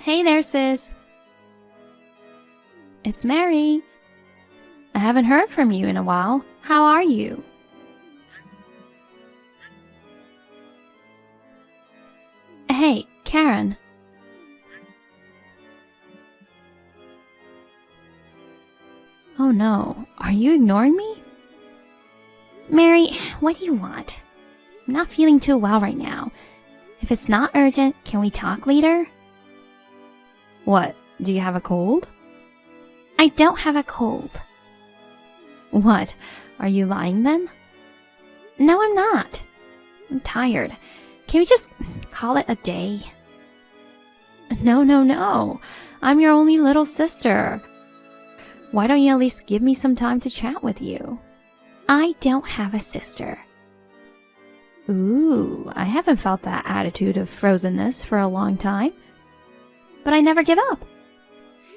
Hey there, sis. It's Mary. I haven't heard from you in a while. How are you? Hey, Karen. Oh no, are you ignoring me? Mary, what do you want? I'm not feeling too well right now. If it's not urgent, can we talk later? What, do you have a cold? I don't have a cold. What, are you lying then? No, I'm not. I'm tired. Can we just call it a day? No. I'm your only little sister. Why don't you at least give me some time to chat with you? I don't have a sister. Ooh, I haven't felt that attitude of frozenness for a long time. But I never give up.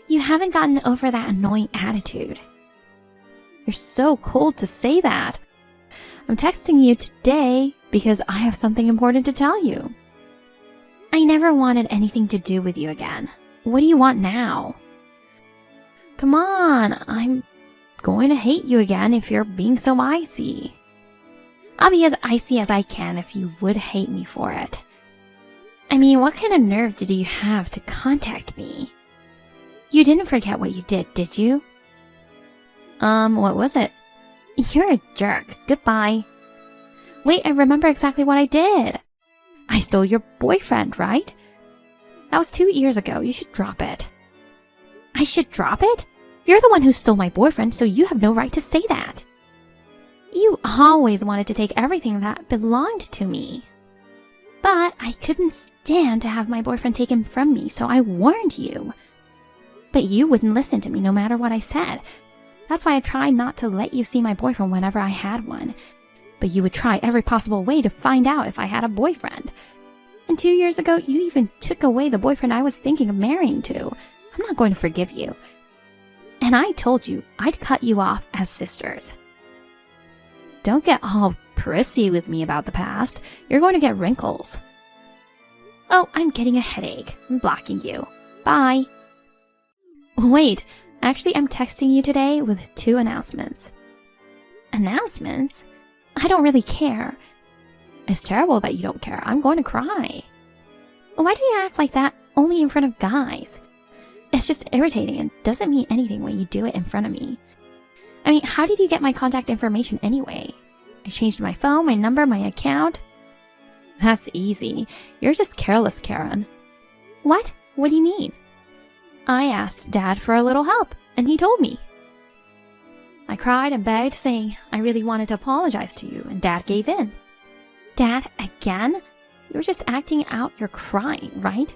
You haven't gotten over that annoying attitude. You're so cold to say that. I'm texting you today because I have something important to tell you. I never wanted anything to do with you again. What do you want now? Come on, I'm going to hate you again if you're being so icy. I'll be as icy as I can if you would hate me for it. I mean, what kind of nerve did you have to contact me? You didn't forget what you did you? What was it? You're a jerk. Goodbye. Wait, I remember exactly what I did. I stole your boyfriend, right? That was 2 years ago. You should drop it. I should drop it? You're the one who stole my boyfriend, so you have no right to say that. You always wanted to take everything that belonged to me. But I couldn't stand to have my boyfriend taken from me, so I warned you. But you wouldn't listen to me no matter what I said. That's why I tried not to let you see my boyfriend whenever I had one. But you would try every possible way to find out if I had a boyfriend. And 2 years ago, you even took away the boyfriend I was thinking of marrying to. I'm not going to forgive you. And I told you I'd cut you off as sisters. Don't get all prissy with me about the past. You're going to get wrinkles. Oh, I'm getting a headache. I'm blocking you. Bye. Wait, actually I'm texting you today with 2 announcements. Announcements? I don't really care. It's terrible that you don't care. I'm going to cry. Why do you act like that only in front of guys? It's just irritating and doesn't mean anything when you do it in front of me. I mean, how did you get my contact information anyway? I changed my phone, my number, my account. That's easy. You're just careless, Karen. What? What do you mean? I asked Dad for a little help, and he told me. I cried and begged, saying I really wanted to apologize to you, and Dad gave in. Dad, again? You were just acting out your crying, right?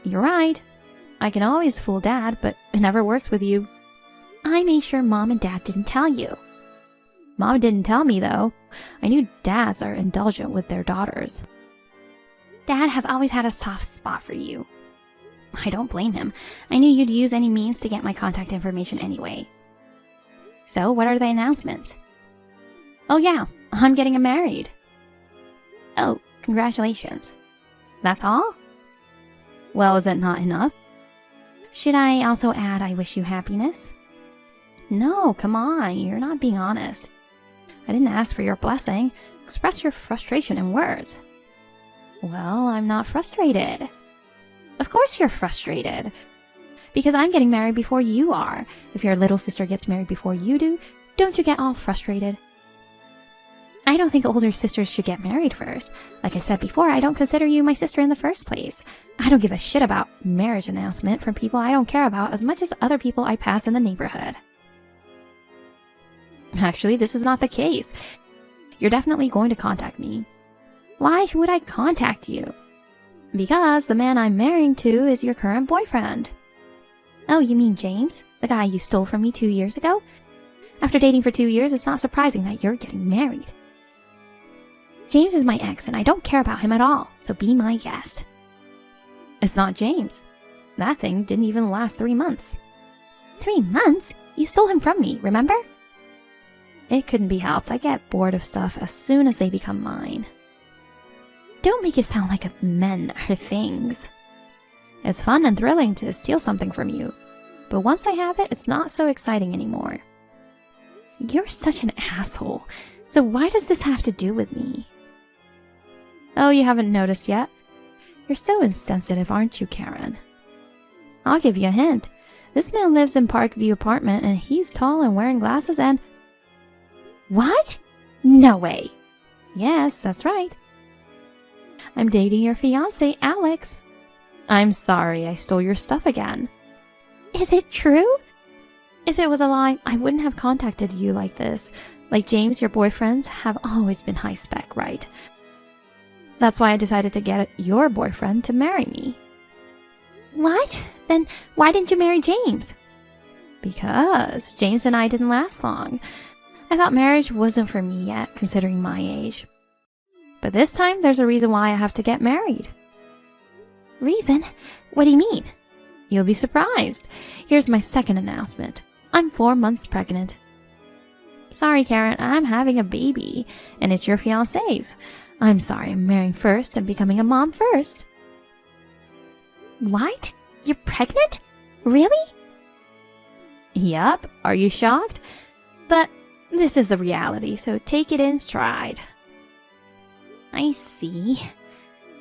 You're right. I can always fool Dad, but it never works with you. I made sure Mom and Dad didn't tell you. Mom didn't tell me, though. I knew dads are indulgent with their daughters. Dad has always had a soft spot for you. I don't blame him. I knew you'd use any means to get my contact information anyway. So, what are the announcements? Oh yeah, I'm getting married. Oh, congratulations. That's all? Well, is it not enough? Should I also add I wish you happiness? No, come on, you're not being honest. I didn't ask for your blessing. Express your frustration in words. Well, I'm not frustrated. Of course you're frustrated. Because I'm getting married before you are. If your little sister gets married before you do, don't you get all frustrated? I don't think older sisters should get married first. Like I said before, I don't consider you my sister in the first place. I don't give a shit about marriage announcement from people I don't care about as much as other people I pass in the neighborhood. Actually, this is not the case. You're definitely going to contact me. Why would I contact you? Because the man I'm marrying to is your current boyfriend. Oh, you mean James? The guy you stole from me 2 years ago? After dating for 2 years, it's not surprising that you're getting married. James is my ex, and I don't care about him at all, so be my guest. It's not James. That thing didn't even last 3 months. 3 months? You stole him from me, remember? It couldn't be helped. I get bored of stuff as soon as they become mine. Don't make it sound like men are things. It's fun and thrilling to steal something from you, but once I have it, it's not so exciting anymore. You're such an asshole. So why does this have to do with me? Oh, you haven't noticed yet? You're so insensitive, aren't you, Karen? I'll give you a hint. This man lives in Parkview apartment and he's tall and wearing glasses and... What? No way. Yes, that's right. I'm dating your fiancé, Alex. I'm sorry I stole your stuff again. Is it true? If it was a lie, I wouldn't have contacted you like this. Like James, your boyfriends have always been high spec, right? That's why I decided to get your boyfriend to marry me. What? Then why didn't you marry James? Because James and I didn't last long. I thought marriage wasn't for me yet, considering my age. But this time, there's a reason why I have to get married. Reason? What do you mean? You'll be surprised. Here's my second announcement. I'm 4 months pregnant. Sorry, Karen, I'm having a baby, and it's your fiancé's. I'm sorry, I'm marrying first and becoming a mom first. What? You're pregnant? Really? Yup. Are you shocked? But this is the reality, so take it in stride. I see.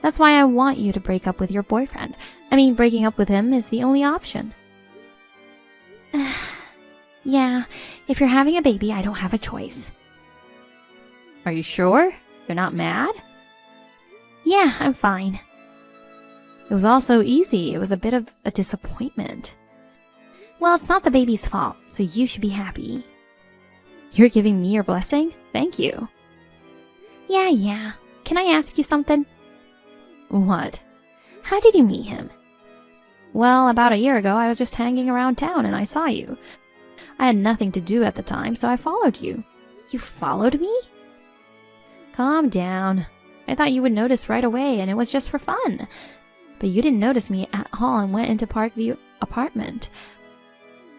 That's why I want you to break up with your boyfriend. I mean, breaking up with him is the only option. Yeah, if you're having a baby, I don't have a choice. Are you sure? You're not mad? Yeah, I'm fine. It was all so easy. It was a bit of a disappointment. Well, it's not the baby's fault, so you should be happy. You're giving me your blessing? Thank you. Yeah. Can I ask you something? What? How did you meet him? Well, about a year ago, I was just hanging around town and I saw you. I had nothing to do at the time, so I followed you. You followed me? Calm down. I thought you would notice right away, and it was just for fun. But you didn't notice me at all and went into Parkview apartment.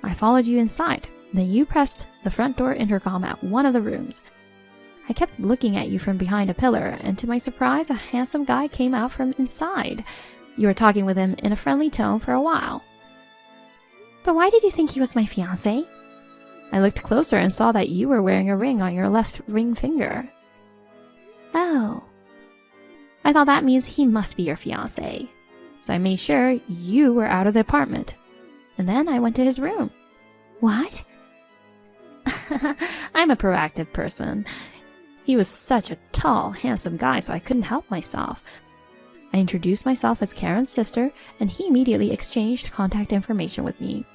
I followed you inside. Then you pressed the front door intercom at one of the rooms. I kept looking at you from behind a pillar, and to my surprise, a handsome guy came out from inside. You were talking with him in a friendly tone for a while. But why did you think he was my fiancé? I looked closer and saw that you were wearing a ring on your left ring finger. Oh. I thought that means he must be your fiancé. So I made sure you were out of the apartment. And then I went to his room. What? I'm a proactive person. He was such a tall, handsome guy, so I couldn't help myself. I introduced myself as Karen's sister, and he immediately exchanged contact information with me.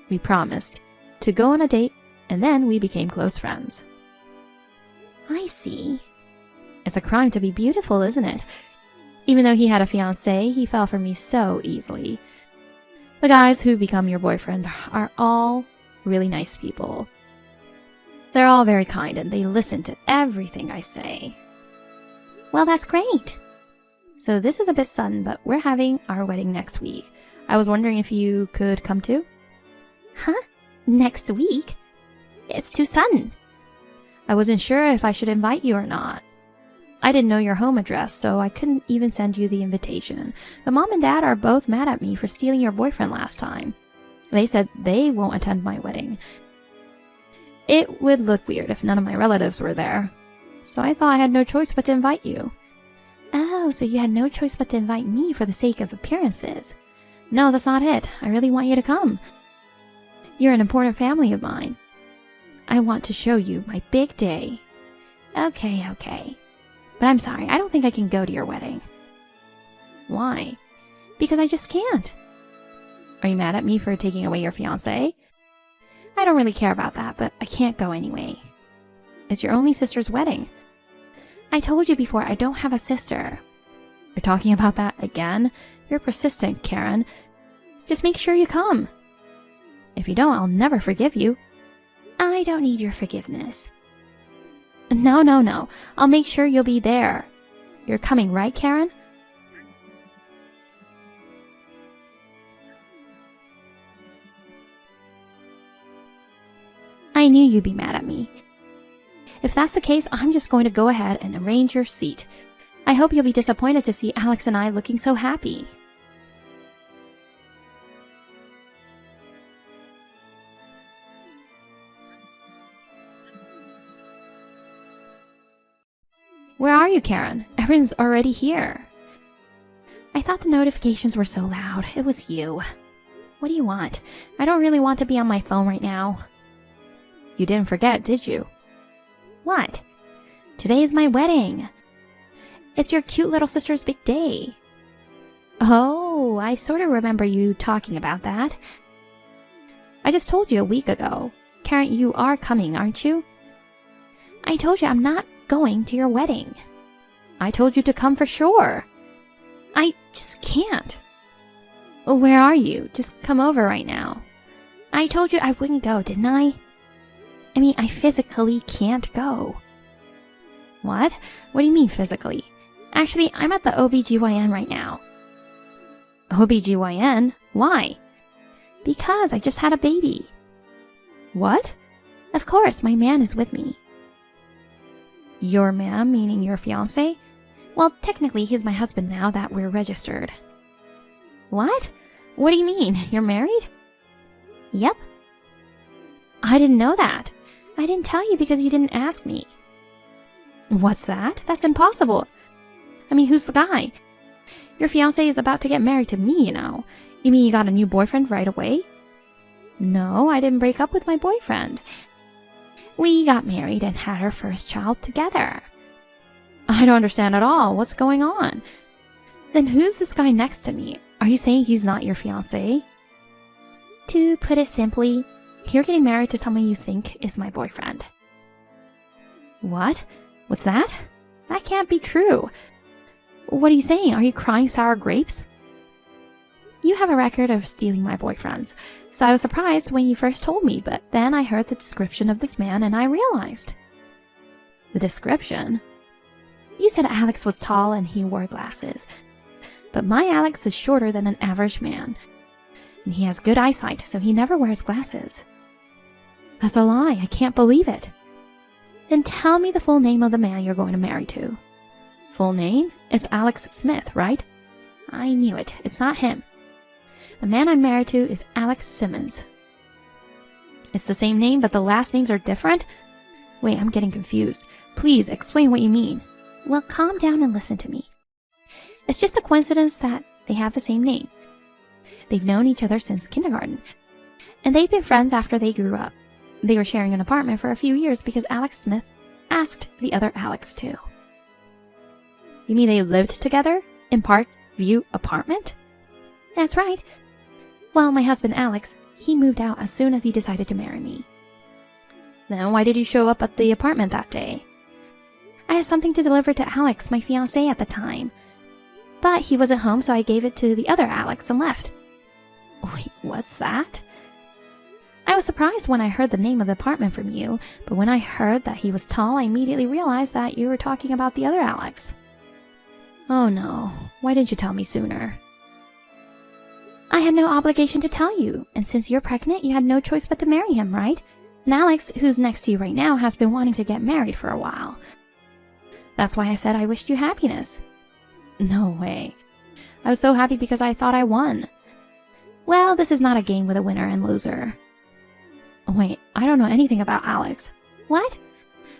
We promised to go on a date, and then we became close friends. I see. It's a crime to be beautiful, isn't it? Even though he had a fiancé, he fell for me so easily. The guys who become your boyfriend are all really nice people. They're all very kind and they listen to everything I say. Well, that's great. So this is a bit sudden, but we're having our wedding next week. I was wondering if you could come too? Huh? Next week? It's too sudden. I wasn't sure if I should invite you or not. I didn't know your home address, so I couldn't even send you the invitation. But Mom and Dad are both mad at me for stealing your boyfriend last time. They said they won't attend my wedding. It would look weird if none of my relatives were there. So I thought I had no choice but to invite you. Oh, so you had no choice but to invite me for the sake of appearances. No, that's not it. I really want you to come. You're an important family of mine. I want to show you my big day. Okay. But I'm sorry, I don't think I can go to your wedding. Why? Because I just can't. Are you mad at me for taking away your fiancé? I don't really care about that, but I can't go anyway. It's your only sister's wedding. I told you before I don't have a sister. You're talking about that again? You're persistent, Karen. Just make sure you come. If you don't, I'll never forgive you. I don't need your forgiveness. No. I'll make sure you'll be there. You're coming, right, Karen? I knew you'd be mad at me. If that's the case, I'm just going to go ahead and arrange your seat. I hope you'll be disappointed to see Alex and I looking so happy. Where are you, Karen? Everyone's already here. I thought the notifications were so loud. It was you. What do you want? I don't really want to be on my phone right now. You didn't forget, did you? What? Today is my wedding. It's your cute little sister's big day. Oh, I sort of remember you talking about that. I just told you a week ago. Karen, you are coming, aren't you? I told you I'm not going to your wedding. I told you to come for sure. I just can't. Well, where are you? Just come over right now. I told you I wouldn't go, didn't I? I mean, I physically can't go. What? What do you mean physically? Actually, I'm at the OBGYN right now. OBGYN? Why? Because I just had a baby. What? Of course, my man is with me. Your man, meaning your fiancé? Well, technically, he's my husband now that we're registered. What? What do you mean? You're married? Yep. I didn't know that. I didn't tell you because you didn't ask me. What's that? That's impossible. I mean, who's the guy? Your fiancé is about to get married to me, you know. You mean you got a new boyfriend right away? No, I didn't break up with my boyfriend. We got married and had our first child together. I don't understand at all. What's going on? Then who's this guy next to me? Are you saying he's not your fiancé? To put it simply, you're getting married to someone you think is my boyfriend. What? What's that? That can't be true. What are you saying? Are you crying sour grapes? You have a record of stealing my boyfriends, so I was surprised when you first told me, but then I heard the description of this man and I realized. The description? You said Alex was tall and he wore glasses, but my Alex is shorter than an average man, and he has good eyesight, so he never wears glasses. That's a lie. I can't believe it. Then tell me the full name of the man you're going to marry to. Full name? It's Alex Smith, right? I knew it. It's not him. The man I'm married to is Alex Simmons. It's the same name, but the last names are different? Wait, I'm getting confused. Please explain what you mean. Well, calm down and listen to me. It's just a coincidence that they have the same name. They've known each other since kindergarten, and they've been friends after they grew up. They were sharing an apartment for a few years because Alex Smith asked the other Alex to. You mean they lived together in Parkview apartment? That's right. Well, my husband Alex, he moved out as soon as he decided to marry me. Then why did you show up at the apartment that day? I had something to deliver to Alex, my fiancé at the time. But he wasn't home, so I gave it to the other Alex and left. Wait, what's that? I was surprised when I heard the name of the apartment from you, but when I heard that he was tall, I immediately realized that you were talking about the other Alex. Oh no, why didn't you tell me sooner? I had no obligation to tell you, and since you're pregnant, you had no choice but to marry him, right? And Alex, who's next to you right now, has been wanting to get married for a while. That's why I said I wished you happiness. No way. I was so happy because I thought I won. Well, this is not a game with a winner and loser. Wait, I don't know anything about Alex. What?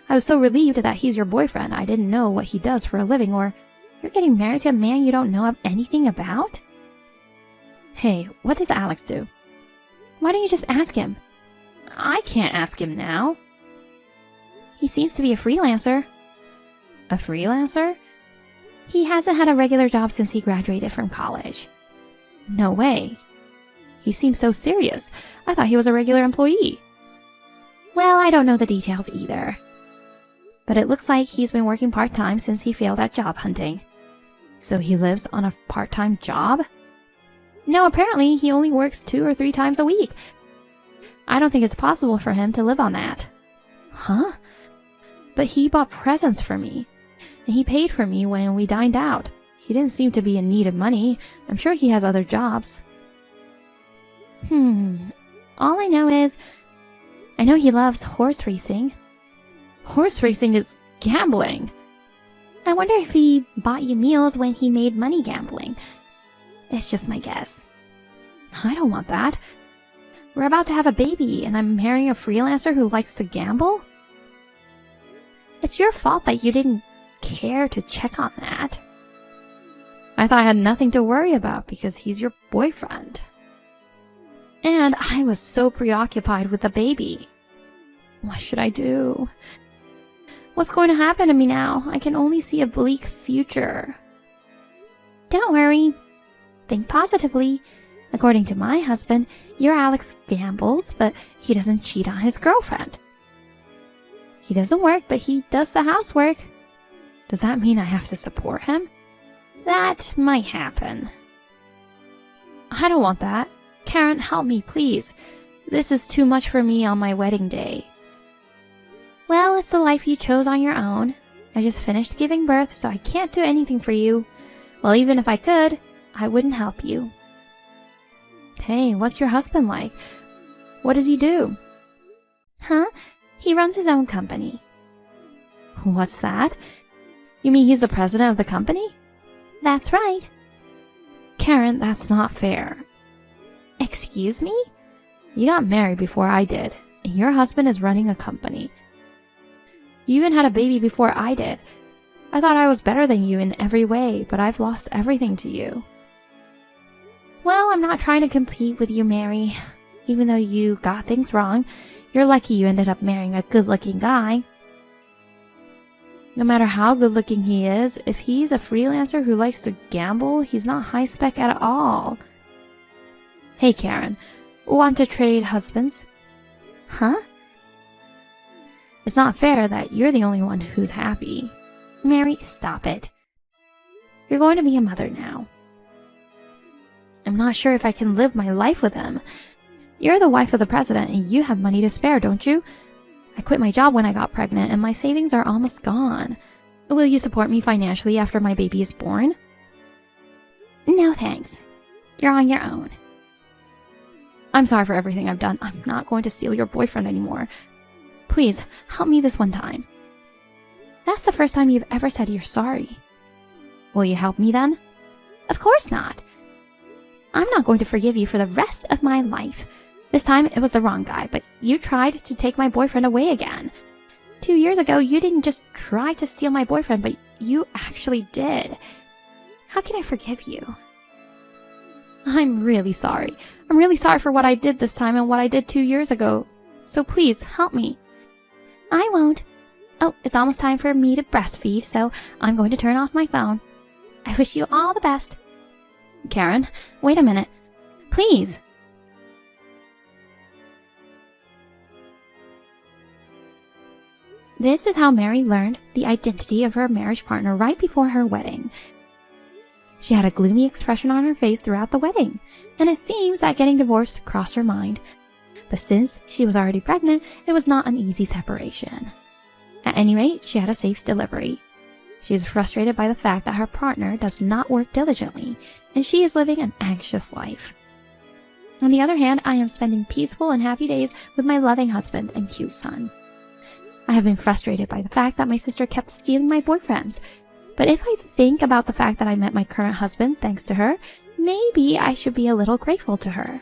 I was so relieved that he's your boyfriend, I didn't know what he does for a living, or you're getting married to a man you don't know anything about? Hey, what does Alex do? Why don't you just ask him? I can't ask him now. He seems to be a freelancer. A freelancer? He hasn't had a regular job since he graduated from college. No way. He seems so serious. I thought he was a regular employee. Well, I don't know the details either. But it looks like he's been working part-time since he failed at job hunting. So he lives on a part-time job? No, apparently he only works 2 or 3 times a week. I don't think it's possible for him to live on that. Huh? But he bought presents for me, and he paid for me when we dined out. He didn't seem to be in need of money. I'm sure he has other jobs. All I know is, I know he loves horse racing. Horse racing is gambling. I wonder if he bought you meals when he made money gambling. It's just my guess. I don't want that. We're about to have a baby, and I'm marrying a freelancer who likes to gamble? It's your fault that you didn't care to check on that. I thought I had nothing to worry about because he's your boyfriend. And I was so preoccupied with the baby. What should I do? What's going to happen to me now? I can only see a bleak future. Don't worry. Think positively. According to my husband, your Alex gambles, but he doesn't cheat on his girlfriend. He doesn't work, but he does the housework. Does that mean I have to support him? That might happen. I don't want that. Karen, help me, please. This is too much for me on my wedding day. Well, it's the life you chose on your own. I just finished giving birth, so I can't do anything for you. Well, even if I could, I wouldn't help you. Hey, what's your husband like? What does he do? Huh? He runs his own company. What's that? You mean he's the president of the company? That's right. Karen, that's not fair. Excuse me? You got married before I did, and your husband is running a company. You even had a baby before I did. I thought I was better than you in every way, but I've lost everything to you. Well, I'm not trying to compete with you, Mary. Even though you got things wrong, you're lucky you ended up marrying a good-looking guy. No matter how good-looking he is, if he's a freelancer who likes to gamble, he's not high-spec at all. Hey, Karen. Want to trade husbands? Huh? It's not fair that you're the only one who's happy. Mary, stop it. You're going to be a mother now. I'm not sure if I can live my life with him. You're the wife of the president and you have money to spare, don't you? I quit my job when I got pregnant and my savings are almost gone. Will you support me financially after my baby is born? No thanks. You're on your own. I'm sorry for everything I've done. I'm not going to steal your boyfriend anymore. Please, help me this one time. That's the first time you've ever said you're sorry. Will you help me then? Of course not. I'm not going to forgive you for the rest of my life. This time it was the wrong guy, but you tried to take my boyfriend away again. 2 years ago, you didn't just try to steal my boyfriend, but you actually did. How can I forgive you? I'm really sorry. I'm really sorry for what I did this time and what I did 2 years ago. So please, help me. I won't. Oh, it's almost time for me to breastfeed, so I'm going to turn off my phone. I wish you all the best. Karen, wait a minute. Please. This is how Mary learned the identity of her marriage partner right before her wedding. She had a gloomy expression on her face throughout the wedding, and it seems that getting divorced crossed her mind. But since she was already pregnant, it was not an easy separation. At any rate, she had a safe delivery. She is frustrated by the fact that her partner does not work diligently, and she is living an anxious life. On the other hand, I am spending peaceful and happy days with my loving husband and cute son. I have been frustrated by the fact that my sister kept stealing my boyfriends, but if I think about the fact that I met my current husband thanks to her, maybe I should be a little grateful to her.